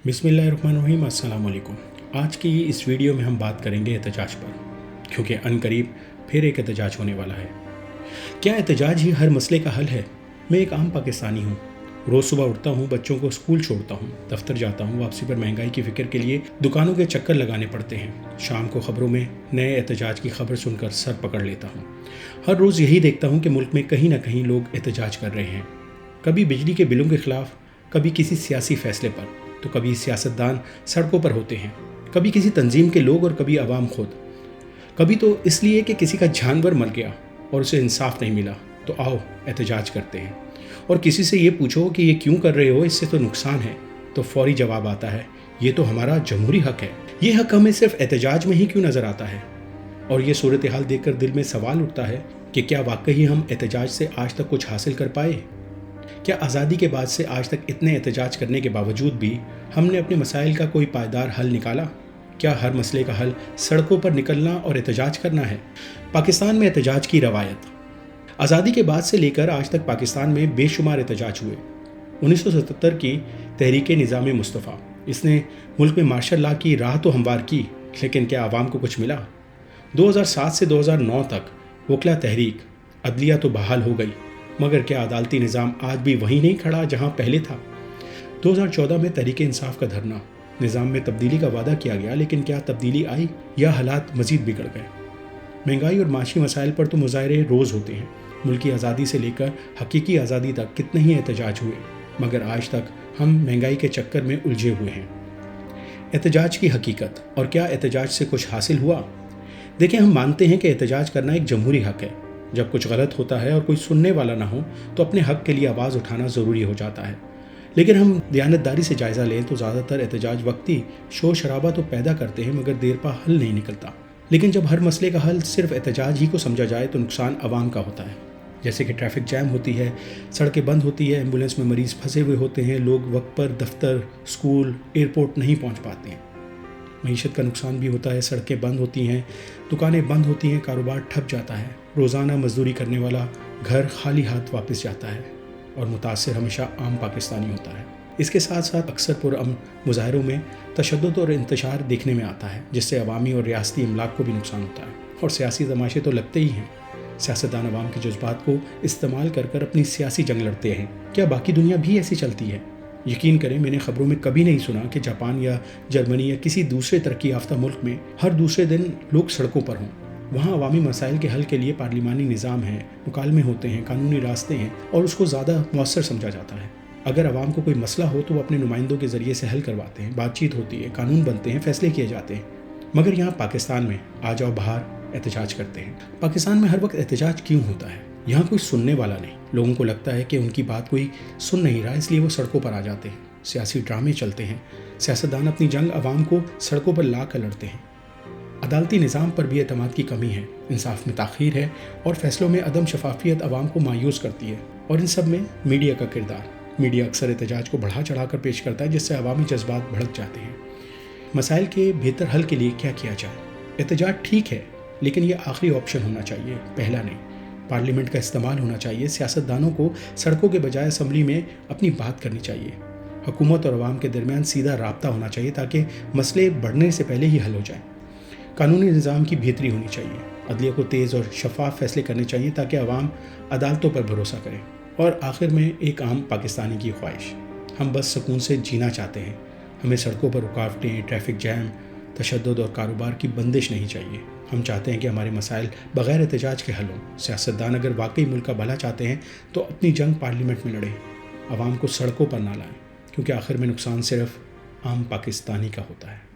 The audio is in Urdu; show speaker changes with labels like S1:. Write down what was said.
S1: بسم اللہ الرحمن الرحیم۔ السلام علیکم۔ آج کی اس ویڈیو میں ہم بات کریں گے احتجاج پر، کیونکہ عنقریب پھر ایک احتجاج ہونے والا ہے۔ کیا احتجاج ہی ہر مسئلے کا حل ہے؟ میں ایک عام پاکستانی ہوں، روز صبح اٹھتا ہوں، بچوں کو اسکول چھوڑتا ہوں، دفتر جاتا ہوں، واپسی پر مہنگائی کی فکر کے لیے دکانوں کے چکر لگانے پڑتے ہیں۔ شام کو خبروں میں نئے احتجاج کی خبر سن کر سر پکڑ لیتا ہوں۔ ہر روز یہی دیکھتا ہوں کہ ملک میں کہیں نہ کہیں لوگ احتجاج کر رہے ہیں، کبھی بجلی کے بلوں کے خلاف، کبھی کسی سیاسی فیصلے پر، تو کبھی سیاستدان سڑکوں پر ہوتے ہیں، کبھی کسی تنظیم کے لوگ اور کبھی عوام خود، کبھی تو اس لیے کہ کسی کا جانور مر گیا اور اسے انصاف نہیں ملا، تو آؤ احتجاج کرتے ہیں۔ اور کسی سے یہ پوچھو کہ یہ کیوں کر رہے ہو، اس سے تو نقصان ہے، تو فوری جواب آتا ہے یہ تو ہمارا جمہوری حق ہے۔ یہ حق ہمیں صرف احتجاج میں ہی کیوں نظر آتا ہے؟ اور یہ صورتحال دیکھ کر دل میں سوال اٹھتا ہے کہ کیا واقعی ہم احتجاج سے آج تک کچھ حاصل کر پائے؟ کیا آزادی کے بعد سے آج تک اتنے احتجاج کرنے کے باوجود بھی ہم نے اپنے مسائل کا کوئی پائیدار حل نکالا؟ کیا ہر مسئلے کا حل سڑکوں پر نکلنا اور احتجاج کرنا ہے؟ پاکستان میں احتجاج کی روایت۔ آزادی کے بعد سے لے کر آج تک پاکستان میں بے شمار احتجاج ہوئے۔ 1977 کی تحریک نظام مصطفیٰ، اس نے ملک میں مارشل لاء کی راہ تو ہموار کی، لیکن کیا عوام کو کچھ ملا؟ 2007 سے 2009 تک وکلا تحریک، عدلیہ تو بحال ہو گئی، مگر کیا عدالتی نظام آج بھی وہیں نہیں کھڑا جہاں پہلے تھا؟ 2014 میں تحریک انصاف کا دھرنا، نظام میں تبدیلی کا وعدہ کیا گیا، لیکن کیا تبدیلی آئی یا حالات مزید بگڑ گئے؟ مہنگائی اور معاشی مسائل پر تو مظاہرے روز ہوتے ہیں۔ ملکی آزادی سے لے کر حقیقی آزادی تک کتنے ہی احتجاج ہوئے، مگر آج تک ہم مہنگائی کے چکر میں الجھے ہوئے ہیں۔ احتجاج کی حقیقت اور کیا احتجاج سے کچھ حاصل ہوا؟ دیکھیں، ہم مانتے ہیں کہ احتجاج کرنا ایک جمہوری حق ہے۔ جب کچھ غلط ہوتا ہے اور کوئی سننے والا نہ ہو تو اپنے حق کے لیے آواز اٹھانا ضروری ہو جاتا ہے، لیکن ہم دیانتداری سے جائزہ لیں تو زیادہ تر احتجاج وقتی شور شرابہ تو پیدا کرتے ہیں، مگر دیر پا حل نہیں نکلتا۔ لیکن جب ہر مسئلے کا حل صرف احتجاج ہی کو سمجھا جائے تو نقصان عوام کا ہوتا ہے، جیسے کہ ٹریفک جام ہوتی ہے، سڑکیں بند ہوتی ہے، ایمبولینس میں مریض پھنسے ہوئے ہوتے ہیں، لوگ وقت پر دفتر، اسکول، ایئرپورٹ نہیں پہنچ پاتے ہیں۔ معیشت کا نقصان بھی ہوتا ہے، سڑکیں بند ہوتی ہیں، دکانیں بند ہوتی ہیں، کاروبار ٹھپ جاتا ہے، روزانہ مزدوری کرنے والا گھر خالی ہاتھ واپس جاتا ہے، اور متاثر ہمیشہ عام پاکستانی ہوتا ہے۔ اس کے ساتھ ساتھ اکثر پرامن مظاہروں میں تشدد اور انتشار دیکھنے میں آتا ہے، جس سے عوامی اور ریاستی املاک کو بھی نقصان ہوتا ہے، اور سیاسی تماشے تو لگتے ہی ہیں۔ سیاستدان عوام کے جذبات کو استعمال کر کر اپنی سیاسی جنگ لڑتے ہیں۔ کیا باقی دنیا بھی ایسی چلتی ہے؟ یقین کریں، میں نے خبروں میں کبھی نہیں سنا کہ جاپان یا جرمنی یا کسی دوسرے ترقی یافتہ ملک میں ہر دوسرے دن لوگ سڑکوں پر ہوں۔ وہاں عوامی مسائل کے حل کے لیے پارلیمانی نظام ہے، مکالمے ہوتے ہیں، قانونی راستے ہیں، اور اس کو زیادہ مؤثر سمجھا جاتا ہے۔ اگر عوام کو کوئی مسئلہ ہو تو وہ اپنے نمائندوں کے ذریعے سے حل کرواتے ہیں، بات چیت ہوتی ہے، قانون بنتے ہیں، فیصلے کیے جاتے ہیں۔ مگر یہاں پاکستان میں آ جاؤ باہر احتجاج کرتے ہیں۔ پاکستان میں ہر وقت احتجاج کیوں ہوتا ہے؟ یہاں کوئی سننے والا نہیں، لوگوں کو لگتا ہے کہ ان کی بات کوئی سن نہیں رہا، اس لیے وہ سڑکوں پر آ جاتے ہیں۔ سیاسی ڈرامے چلتے ہیں، سیاستدان اپنی جنگ عوام کو سڑکوں پر لا کر لڑتے ہیں۔ عدالتی نظام پر بھی اعتماد کی کمی ہے، انصاف میں تاخیر ہے، اور فیصلوں میں عدم شفافیت عوام کو مایوس کرتی ہے۔ اور ان سب میں میڈیا کا کردار۔ میڈیا اکثر احتجاج کو بڑھا چڑھا کر پیش کرتا ہے، جس سے عوامی جذبات بھڑک جاتے ہیں۔ مسائل کے بہتر حل کے لیے کیا کیا جائے؟ احتجاج ٹھیک ہے، لیکن یہ آخری آپشن ہونا چاہیے، پہلا نہیں۔ پارلیمنٹ کا استعمال ہونا چاہیے، سیاستدانوں کو سڑکوں کے بجائے اسمبلی میں اپنی بات کرنی چاہیے۔ حکومت اور عوام کے درمیان سیدھا رابطہ ہونا چاہیے تاکہ مسئلے بڑھنے سے پہلے ہی حل ہو جائیں۔ قانونی نظام کی بہتری ہونی چاہیے، عدلیہ کو تیز اور شفاف فیصلے کرنے چاہیے تاکہ عوام عدالتوں پر بھروسہ کریں۔ اور آخر میں ایک عام پاکستانی کی خواہش، ہم بس سکون سے جینا چاہتے ہیں، ہمیں سڑکوں پر رکاوٹیں، ٹریفک جام، تشدد اور کاروبار کی بندش نہیں چاہیے۔ ہم چاہتے ہیں کہ ہمارے مسائل بغیر احتجاج کے حل ہوں۔ سیاستدان اگر واقعی ملک کا بھلا چاہتے ہیں تو اپنی جنگ پارلیمنٹ میں لڑیں، عوام کو سڑکوں پر نہ لائیں، کیونکہ آخر میں نقصان صرف عام پاکستانی کا ہوتا ہے۔